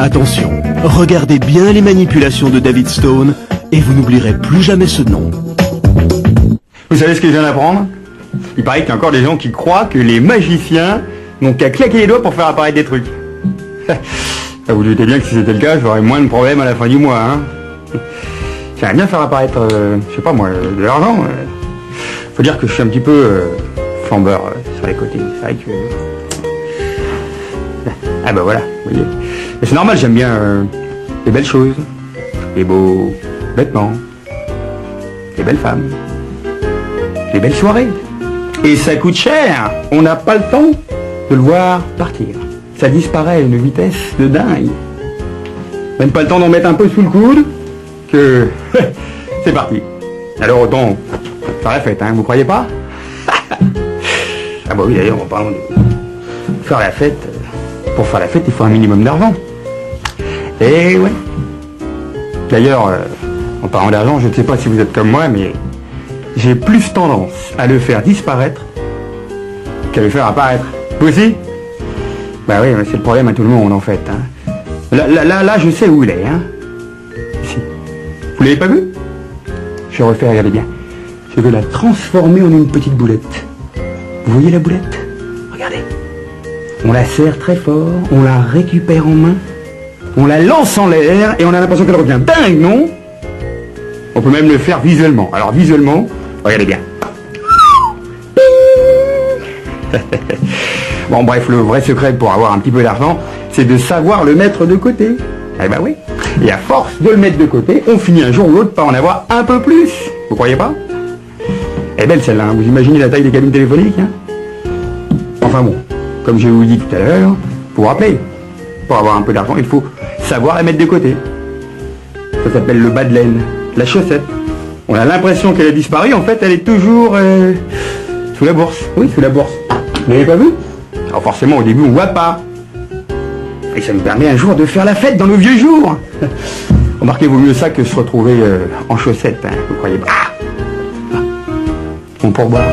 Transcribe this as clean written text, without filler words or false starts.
Attention, regardez bien les manipulations de David Stone et vous n'oublierez plus jamais ce nom. Vous savez ce que je viens d'apprendre? Il paraît qu'il y a encore des gens qui croient que les magiciens n'ont qu'à claquer les doigts pour faire apparaître des trucs. Vous doutez bien que si c'était le cas, j'aurais moins de problèmes à la fin du mois, hein. J'aimerais bien faire apparaître, je sais pas moi, de l'argent. Faut dire que je suis un petit peu flambeur sur les côtés. C'est vrai que... Ah bah voilà, vous voyez. Et c'est normal, j'aime bien les belles choses, les beaux vêtements, les belles femmes, les belles soirées. Et ça coûte cher. On n'a pas le temps de le voir partir. Ça disparaît à une vitesse de dingue. Même pas le temps d'en mettre un peu sous le coude que c'est parti. Alors autant faire la fête, hein, vous croyez pas? Ah bah oui, d'ailleurs, en parlant de faire la fête, pour faire la fête, il faut un minimum d'argent. Et ouais. D'ailleurs, en parlant d'argent, je ne sais pas si vous êtes comme moi, mais j'ai plus tendance à le faire disparaître qu'à le faire apparaître. Vous aussi? Bah oui, c'est le problème à tout le monde en fait. Hein. Là, je sais où il est. Hein. Ici. Vous l'avez pas vu? Je refais, regardez bien. Je vais la transformer en une petite boulette. Vous voyez la boulette? Regardez. On la serre très fort, on la récupère en main, on la lance en l'air et on a l'impression qu'elle revient. Dingue, non? On peut même le faire visuellement. Alors visuellement, regardez bien. Bon bref, le vrai secret pour avoir un petit peu d'argent, c'est de savoir le mettre de côté. Eh ben oui. Et à force de le mettre de côté, on finit un jour ou l'autre par en avoir un peu plus. Vous croyez pas? Elle est belle celle-là, hein. Vous imaginez la taille des cabines téléphoniques, hein? Enfin bon, comme je vous dis tout à l'heure, pour vous rappeler, pour avoir un peu d'argent, il faut savoir la mettre de côté. Ça s'appelle le bas de laine, la chaussette. On a l'impression qu'elle a disparu, en fait elle est toujours sous la bourse. Oui, sous la bourse. Vous l'avez pas vu? Alors forcément au début on voit pas. Et ça nous permet un jour de faire la fête dans nos vieux jours. Remarquez, vaut mieux ça que se retrouver en chaussettes, hein, vous croyez pas? Bon, pour boire.